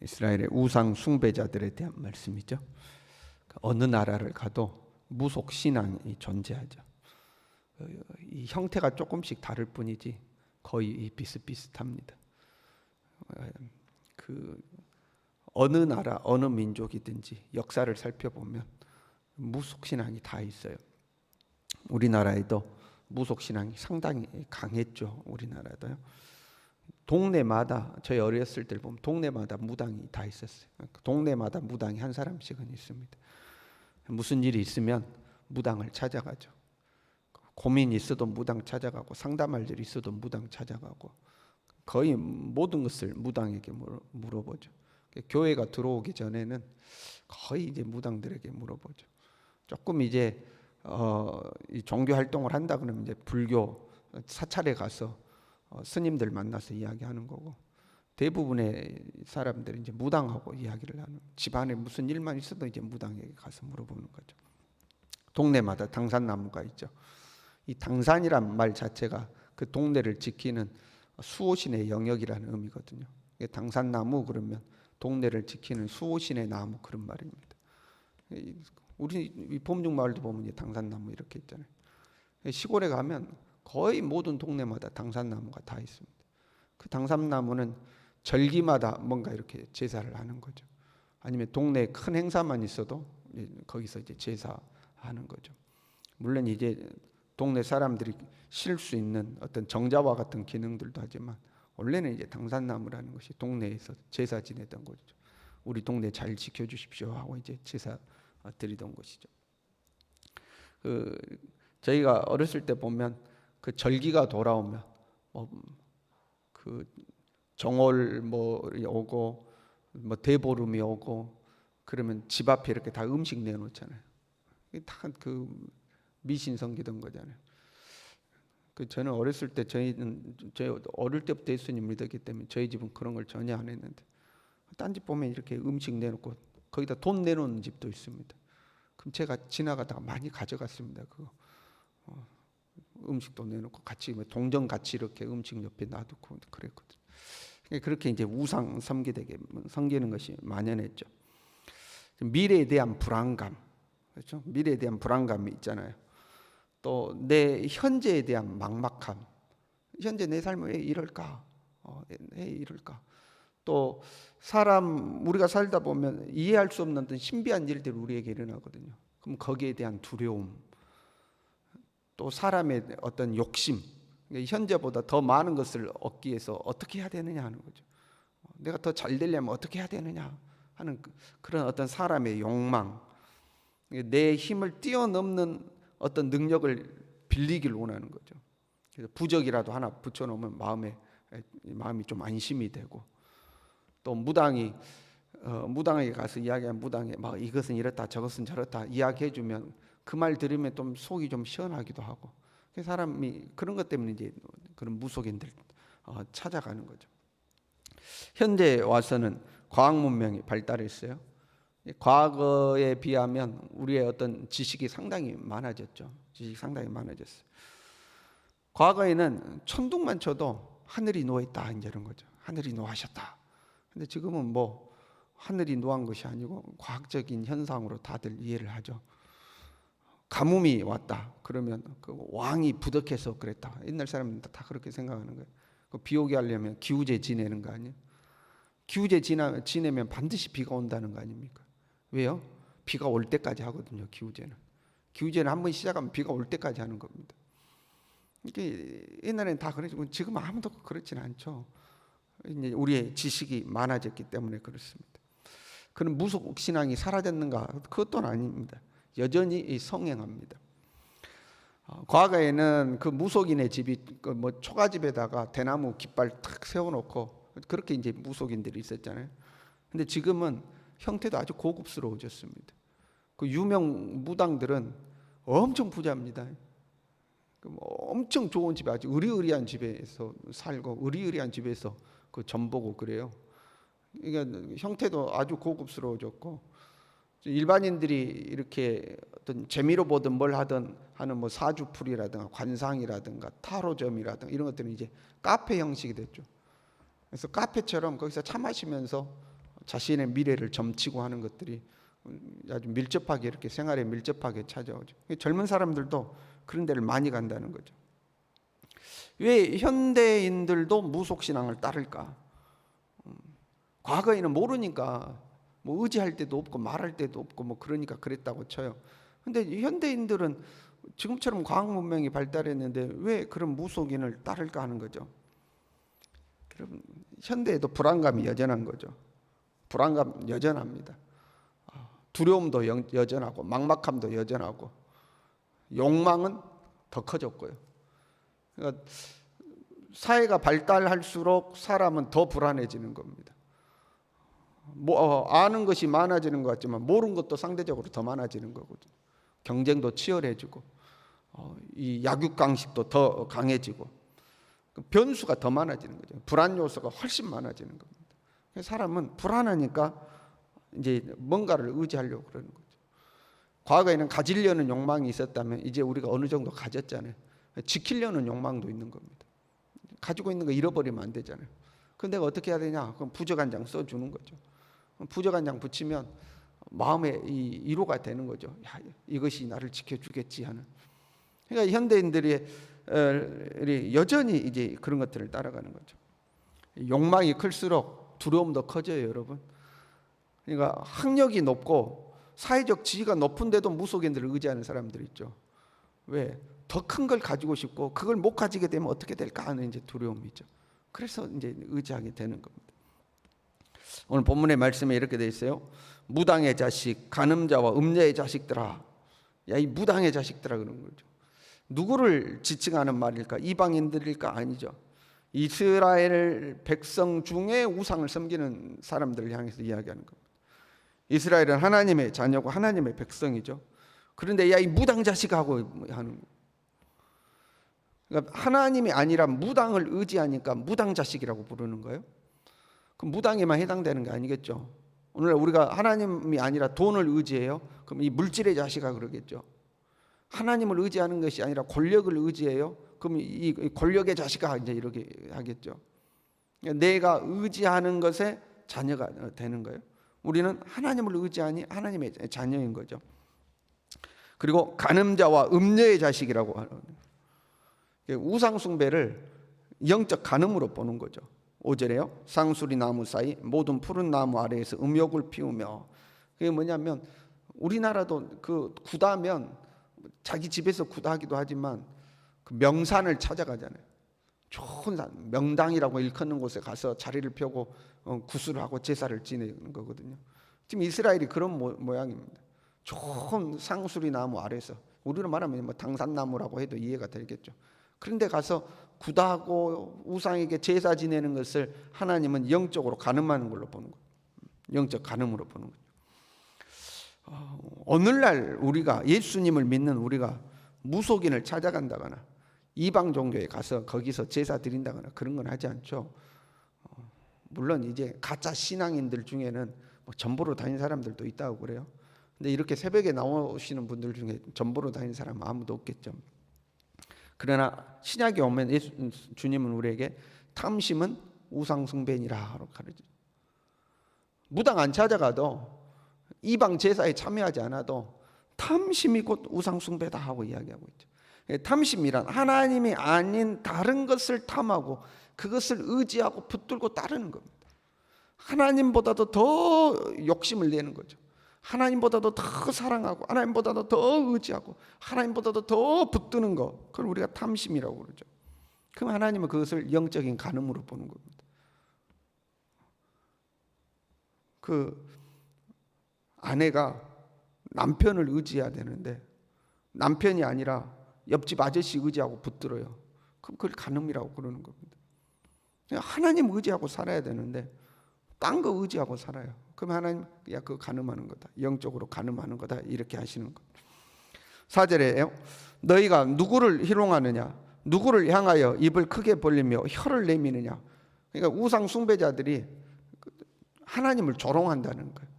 이스라엘의 우상 숭배자들에 대한 말씀이죠. 어느 나라를 가도 무속 신앙이 존재하죠. 이 형태가 조금씩 다를 뿐이지 거의 비슷비슷합니다. 어느 나라, 어느 민족이든지 역사를 살펴보면 무속 신앙이 다 있어요. 우리나라에도 무속 신앙이 상당히 강했죠. 우리나라도요. 동네마다 저희 어렸을 때 보면 동네마다 무당이 다 있었어요. 동네마다 무당이 한 사람씩은 있습니다. 무슨 일이 있으면 무당을 찾아가죠. 고민이 있어도 무당 찾아가고 상담할 일이 있어도 무당 찾아가고 거의 모든 것을 무당에게 물어보죠. 교회가 들어오기 전에는 거의 이제 무당들에게 물어보죠. 조금 이제 이 종교 활동을 한다 그러면 이제 불교 사찰에 가서 스님들 만나서 이야기하는 거고, 대부분의 사람들이 이제 무당하고 이야기를 하는, 집안에 무슨 일만 있어도 이제 무당에게 가서 물어보는 거죠. 동네마다 당산나무가 있죠. 이 당산이란 말 자체가 그 동네를 지키는 수호신의 영역이라는 의미거든요. 당산나무 그러면 동네를 지키는 수호신의 나무, 그런 말입니다. 우리 범중마을도 보면 이제 당산나무 이렇게 있잖아요. 시골에 가면 거의 모든 동네마다 당산나무가 다 있습니다. 그 당산나무는 절기마다 뭔가 이렇게 제사를 하는 거죠. 아니면 동네에 큰 행사만 있어도 거기서 이제 제사하는 거죠. 물론 이제 동네 사람들이 쉴 수 있는 어떤 정자와 같은 기능들도 하지만 원래는 이제 당산나무라는 것이 동네에서 제사 지내던 거죠. 우리 동네 잘 지켜주십시오 하고 이제 제사 드리던 것이죠. 저희가 어렸을 때 보면 그 절기가 돌아오면 그 정월 오고 대보름이 오고 그러면 집 앞에 이렇게 다 음식 내놓잖아요. 다 그 미신 섬기던 거잖아요. 저는 어렸을 때 저희 어릴 때부터 예수님 믿었기 때문에 저희 집은 그런 걸 전혀 안 했는데, 딴 집 보면 이렇게 음식 내놓고 거기다 돈 내놓는 집도 있습니다. 그럼 제가 지나가다가 많이 가져갔습니다. 그거 음식도 내놓고 같이 동전 같이 이렇게 음식 옆에 놔두고 그랬거든요. 그렇게 이제 우상 섬기는 것이 만연했죠. 미래에 대한 불안감, 그렇죠? 미래에 대한 불안감이 있잖아요. 또 내 현재에 대한 막막함, 현재 내 삶은 왜 이럴까? 왜 이럴까? 또 우리가 살다 보면 이해할 수 없는 어떤 신비한 일들이 우리에게 일어나거든요. 그럼 거기에 대한 두려움, 또 사람의 어떤 욕심, 현재보다 더 많은 것을 얻기 위해서 어떻게 해야 되느냐 하는 거죠. 내가 더 잘 되려면 어떻게 해야 되느냐 하는 그런 어떤 사람의 욕망, 내 힘을 뛰어넘는 어떤 능력을 빌리길 원하는 거죠. 그래서 부적이라도 하나 붙여놓으면 마음이 좀 안심이 되고, 또 무당에게 가서 이야기하면 무당이 막 이것은 이렇다 저것은 저렇다 이야기해주면 그 말 들으면 좀 속이 좀 시원하기도 하고, 그 사람이 그런 것 때문에 이제 그런 무속인들 찾아가는 거죠. 현재 와서는 과학 문명이 발달했어요. 과거에 비하면 우리의 어떤 지식이 상당히 많아졌죠. 과거에는 천둥만 쳐도 하늘이 누워있다 이런 거죠. 하늘이 노하셨다. 근데 지금은 하늘이 노한 것이 아니고 과학적인 현상으로 다들 이해를 하죠. 가뭄이 왔다 그러면 그 왕이 부덕해서 그랬다. 옛날 사람들은 다 그렇게 생각하는 거예요. 비 오게 하려면 기우제 지내는 거 아니에요? 기우제 지내면 반드시 비가 온다는 거 아닙니까? 왜요? 비가 올 때까지 하거든요. 기우제는 한 번 시작하면 비가 올 때까지 하는 겁니다. 이게 옛날에는 다 그랬지만 지금 아무도 그렇지는 않죠. 이제 우리의 지식이 많아졌기 때문에 그렇습니다. 그런 무속 신앙이 사라졌는가? 그것도 아닙니다. 여전히 성행합니다. 과거에는 그 무속인의 집이 초가집에다가 대나무 깃발 탁 세워놓고 그렇게 이제 무속인들이 있었잖아요. 근데 지금은 형태도 아주 고급스러워졌습니다. 그 유명 무당들은 엄청 부자입니다. 엄청 좋은 집에 아주 의리의리한 집에서 살고 의리의리한 집에서 그 전보고 그래요. 그러니까 형태도 아주 고급스러워졌고, 일반인들이 이렇게 어떤 재미로 보든 뭘 하든 하는 사주풀이라든가 관상이라든가 타로점이라든가 이런 것들은 이제 카페 형식이 됐죠. 그래서 카페처럼 거기서 차 마시면서 자신의 미래를 점치고 하는 것들이 아주 밀접하게 이렇게 생활에 밀접하게 찾아오죠. 젊은 사람들도 그런 데를 많이 간다는 거죠. 왜 현대인들도 무속신앙을 따를까? 과거에는 모르니까 뭐 의지할 때도 없고 말할 때도 없고 뭐 그러니까 그랬다고 쳐요. 근데 현대인들은 지금처럼 과학 문명이 발달했는데 왜 그런 무속인을 따를까 하는 거죠. 여러분, 현대에도 불안감이 여전한 거죠. 불안감 여전합니다. 두려움도 여전하고 막막함도 여전하고 욕망은 더 커졌고요. 그러니까 사회가 발달할수록 사람은 더 불안해지는 겁니다. 아는 것이 많아지는 것 같지만 모르는 것도 상대적으로 더 많아지는 거거든요. 경쟁도 치열해지고 이 약육강식도 더 강해지고 변수가 더 많아지는 거죠. 불안 요소가 훨씬 많아지는 겁니다. 사람은 불안하니까 이제 뭔가를 의지하려고 그러는 거죠. 과거에는 가지려는 욕망이 있었다면 이제 우리가 어느 정도 가졌잖아요. 지키려는 욕망도 있는 겁니다. 가지고 있는 거 잃어버리면 안 되잖아요. 그럼 내가 어떻게 해야 되냐? 그럼 부적한장 써주는 거죠. 부적한장 붙이면 마음의 이 위로가 되는 거죠. 야, 이것이 나를 지켜주겠지 하는. 그러니까 현대인들이 여전히 이제 그런 것들을 따라가는 거죠. 욕망이 클수록 두려움도 커져요, 여러분. 그러니까 학력이 높고 사회적 지위가 높은데도 무속인들을 의지하는 사람들 있죠. 왜? 더 큰 걸 가지고 싶고 그걸 못 가지게 되면 어떻게 될까 하는 이제 두려움이죠. 그래서 이제 의지하게 되는 겁니다. 오늘 본문의 말씀에 이렇게 돼 있어요. 무당의 자식, 간음자와 음녀의 자식들아. 야, 이 무당의 자식들아 그런 거죠. 누구를 지칭하는 말일까? 이방인들일까? 아니죠. 이스라엘 백성 중에 우상을 섬기는 사람들을 향해서 이야기하는 겁니다. 이스라엘은 하나님의 자녀고 하나님의 백성이죠. 그런데 야, 이 무당 자식하고 하는 거예요. 그러니까 하나님이 아니라 무당을 의지하니까 무당 자식이라고 부르는 거예요. 그럼 무당에만 해당되는 게 아니겠죠. 오늘 우리가 하나님이 아니라 돈을 의지해요. 그럼 이 물질의 자식아 그러겠죠. 하나님을 의지하는 것이 아니라 권력을 의지해요. 그럼 이 권력의 자식아 이제 이렇게 하겠죠. 내가 의지하는 것에 자녀가 되는 거예요. 우리는 하나님을 의지하니 하나님의 자녀인 거죠. 그리고 간음자와 음녀의 자식이라고 하는 우상 숭배를 영적 간음으로 보는 거죠. 5절에요. 상수리 나무 사이 모든 푸른 나무 아래에서 음욕을 피우며. 그게 뭐냐면 우리나라도 그 구다면 자기 집에서 구다하기도 하지만 그 명산을 찾아가잖아요. 좋은 산, 명당이라고 일컫는 곳에 가서 자리를 펴고 구슬을 하고 제사를 지내는 거거든요. 지금 이스라엘이 그런 모양입니다. 좋은 상수리 나무 아래서, 우리로 말하면 뭐 당산나무라고 해도 이해가 되겠죠. 그런데 가서 구다하고 우상에게 제사 지내는 것을 하나님은 영적으로 간음하는 걸로 보는 거예요. 영적 간음으로 보는 거예요. 오늘날 우리가 예수님을 믿는 우리가 무속인을 찾아간다거나 이방 종교에 가서 거기서 제사 드린다거나 그런 건 하지 않죠. 물론 이제 가짜 신앙인들 중에는 뭐 전보로 다니는 사람들도 있다고 그래요. 근데 이렇게 새벽에 나오시는 분들 중에 전보로 다니는 사람은 아무도 없겠죠. 그러나 신약에 오면 주님은 우리에게 탐심은 우상 숭배니라 가르쳐. 무당 안 찾아가도 이방 제사에 참여하지 않아도 탐심이 곧 우상 숭배다 하고 이야기하고 있죠. 탐심이란 하나님이 아닌 다른 것을 탐하고 그것을 의지하고 붙들고 따르는 겁니다. 하나님보다도 더 욕심을 내는 거죠. 하나님보다도 더 사랑하고 하나님보다도 더 의지하고 하나님보다도 더 붙드는 거, 그걸 우리가 탐심이라고 그러죠. 그럼 하나님은 그것을 영적인 간음으로 보는 겁니다. 그 아내가 남편을 의지해야 되는데 남편이 아니라 옆집 아저씨 의지하고 붙들어요. 그럼 그걸 간음이라고 그러는 겁니다. 하나님 의지하고 살아야 되는데 딴 거 의지하고 살아요. 그럼 하나님, 야, 그거 간음하는 거다. 영적으로 간음하는 거다. 이렇게 하시는 거. 4절에요. 너희가 누구를 희롱하느냐? 누구를 향하여 입을 크게 벌리며 혀를 내미느냐? 그러니까 우상 숭배자들이 하나님을 조롱한다는 거예요.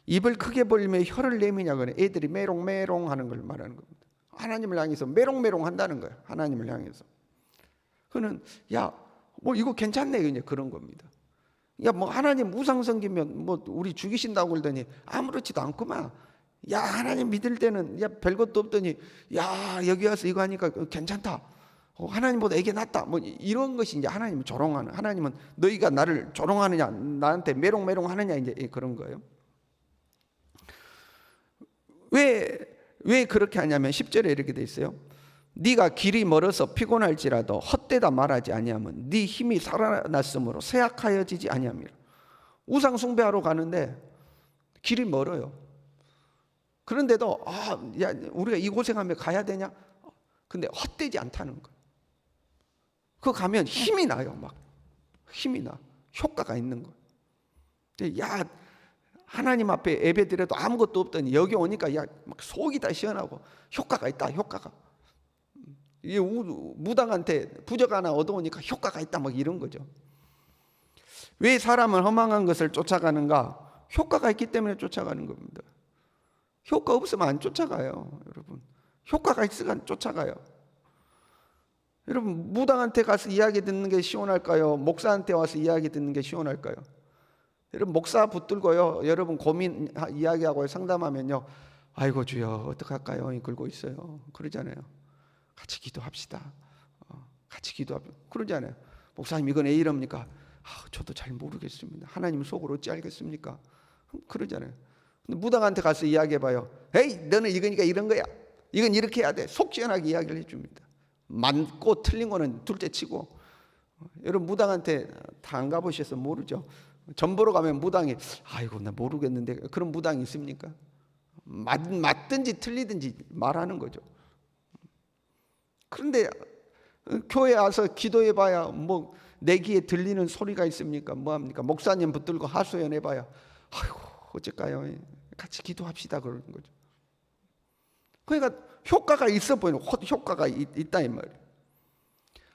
입을 크게 벌리며 혀를 내미냐? 그래. 애들이 메롱메롱 하는 걸 말하는 겁니다. 하나님을 향해서 메롱메롱 한다는 거예요. 하나님을 향해서. 그는 야, 뭐 이거 괜찮네. 이제 그런 겁니다. 야, 뭐 하나님 우상 섬기면 뭐 우리 죽이신다고 그러더니 아무렇지도 않구만. 야, 하나님 믿을 때는 야 별것도 없더니 야 여기 와서 이거 하니까 괜찮다. 하나님보다 이게 낫다. 뭐 이런 것이 이제 하나님을 조롱하는, 하나님은 너희가 나를 조롱하느냐, 나한테 메롱메롱하느냐, 이제 그런 거예요. 왜 그렇게 하냐면 10절에 이렇게 돼 있어요. 네가 길이 멀어서 피곤할지라도 헛되다 말하지 아니하면 네 힘이 살아났으므로 쇠약하여지지 아니함이라. 우상 숭배하러 가는데 길이 멀어요. 그런데도 야, 우리가 이 고생하며 가야 되냐? 근데 헛되지 않다는 거예요. 그거 가면 힘이 나요. 막 힘이 나. 효과가 있는 거예요. 야, 하나님 앞에 예배 드려도 아무것도 없더니 여기 오니까 야, 막 속이 다 시원하고 효과가 있다. 효과가. 이 무당한테 부적 하나 얻어오니까 효과가 있다. 막 이런 거죠. 왜 사람은 허망한 것을 쫓아가는가? 효과가 있기 때문에 쫓아가는 겁니다. 효과 없으면 안 쫓아가요, 여러분. 효과가 있으면 쫓아가요. 여러분, 무당한테 가서 이야기 듣는 게 시원할까요? 목사한테 와서 이야기 듣는 게 시원할까요? 여러분, 목사 붙들고요, 여러분 고민 이야기하고 상담하면요, 아이고 주여 어떡할까요? 긁고 있어요. 그러잖아요. 같이 기도합시다. 같이 기도합시다. 그러잖아요. 목사님 이건 왜 이럽니까? 저도 잘 모르겠습니다. 하나님 속을 어찌 알겠습니까? 그러잖아요. 근데 무당한테 가서 이야기해봐요. 에이, 너는 이거니까 이런 거야. 이건 이렇게 해야 돼. 속 시원하게 이야기를 해줍니다. 맞고 틀린 거는 둘째 치고. 여러분, 무당한테 다 안 가보셔서 모르죠. 점 보러 가면 무당이 아이고 나 모르겠는데, 그런 무당이 있습니까? 맞든지 틀리든지 말하는 거죠. 그런데 교회 와서 기도해봐야 뭐 내 귀에 들리는 소리가 있습니까? 뭐합니까? 목사님 붙들고 하소연해봐야 아이고 어쩔까요? 같이 기도합시다 그러는 거죠. 그러니까 효과가 있어 보이는, 효과가 있다 이 말이에요.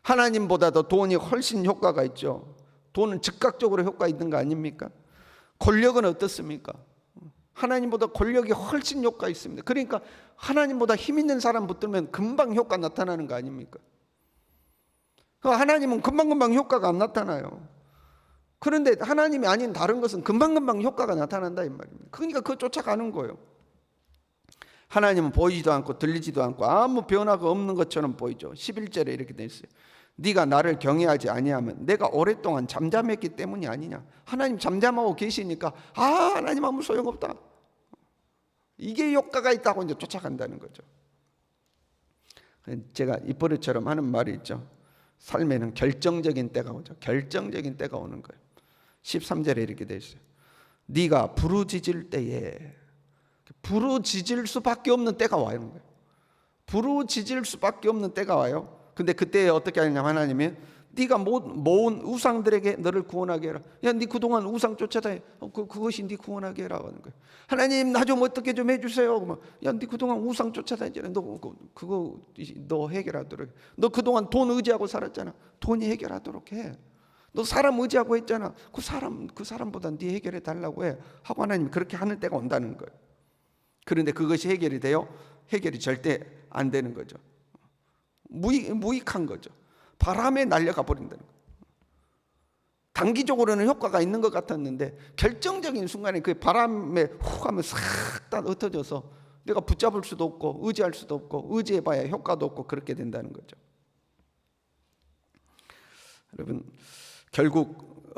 하나님보다도 돈이 훨씬 효과가 있죠. 돈은 즉각적으로 효과 있는 거 아닙니까? 권력은 어떻습니까? 하나님보다 권력이 훨씬 효과 있습니다. 그러니까 하나님보다 힘 있는 사람 붙들면 금방 효과 나타나는 거 아닙니까? 하나님은 금방금방 효과가 안 나타나요. 그런데 하나님이 아닌 다른 것은 금방금방 효과가 나타난다 이 말입니다. 그러니까 그거 쫓아가는 거예요. 하나님은 보이지도 않고 들리지도 않고 아무 변화가 없는 것처럼 보이죠. 11절에 이렇게 돼 있어요. 네가 나를 경외하지 아니하면 내가 오랫동안 잠잠했기 때문이 아니냐. 하나님 잠잠하고 계시니까 하나님 아무 소용없다. 이게 효과가 있다고 이제 쫓아간다는 거죠. 제가 입버릇처럼 하는 말이 있죠. 삶에는 결정적인 때가 오죠. 결정적인 때가 오는 거예요. 13절에 이렇게 돼 있어요. 네가 부르짖을 때에, 부르짖을 수밖에 없는 때가 와요. 부르짖을 수밖에 없는 때가 와요. 근데 그때 어떻게 하냐면 하나님이 네가 모은 우상들에게 너를 구원하게 해라. 야, 네 그동안 우상 쫓아다니. 그것이 네 구원하게 해라 하는 거예요. 하나님 나 좀 어떻게 좀 해주세요. 그러면 야, 네 그동안 우상 쫓아다니잖아. 너 해결하도록 해. 너 그동안 돈 의지하고 살았잖아. 돈이 해결하도록 해. 너 사람 의지하고 했잖아. 그 사람보다 네 해결해 달라고 해. 하고 하나님이 그렇게 하는 때가 온다는 거예요. 그런데 그것이 해결이 돼요? 해결이 절대 안 되는 거죠. 무익한 거죠. 바람에 날려가 버린다는 거예요. 단기적으로는 효과가 있는 것 같았는데 결정적인 순간에 그 바람에 훅 하면 싹 다 흩어져서 내가 붙잡을 수도 없고 의지할 수도 없고 의지해봐야 효과도 없고 그렇게 된다는 거죠. 여러분, 결국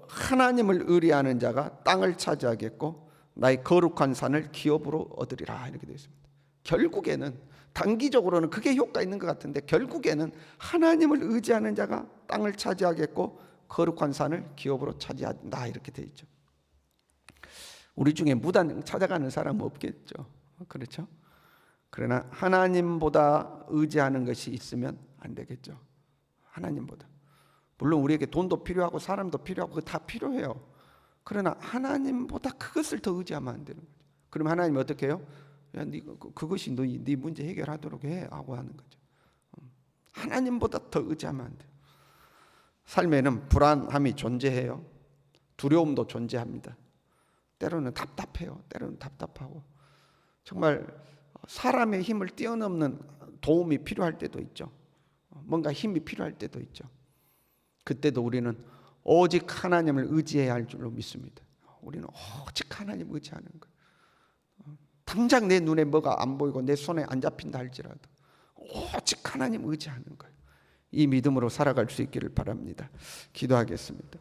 하나님을 의뢰하는 자가 땅을 차지하겠고 나의 거룩한 산을 기업으로 얻으리라 이렇게 되어 있습니다. 결국에는 단기적으로는 그게 효과 있는 것 같은데 결국에는 하나님을 의지하는 자가 땅을 차지하겠고 거룩한 산을 기업으로 차지한다 이렇게 되어 있죠. 우리 중에 무당 찾아가는 사람은 없겠죠. 그렇죠? 그러나 하나님보다 의지하는 것이 있으면 안 되겠죠. 하나님보다. 물론 우리에게 돈도 필요하고 사람도 필요하고 그거 다 필요해요. 그러나 하나님보다 그것을 더 의지하면 안 되는 거죠. 그럼 하나님이 어떻게 해요? 야, 그것이 네 문제 해결하도록 해 하고 하는 거죠. 하나님보다 더 의지하면 안 돼요. 삶에는 불안함이 존재해요. 두려움도 존재합니다. 때로는 답답해요. 때로는 답답하고 정말 사람의 힘을 뛰어넘는 도움이 필요할 때도 있죠. 뭔가 힘이 필요할 때도 있죠. 그때도 우리는 오직 하나님을 의지해야 할 줄로 믿습니다. 우리는 오직 하나님 의지하는 거예요. 당장 내 눈에 뭐가 안 보이고 내 손에 안 잡힌다 할지라도 오직 하나님 의지하는 거예요. 이 믿음으로 살아갈 수 있기를 바랍니다. 기도하겠습니다.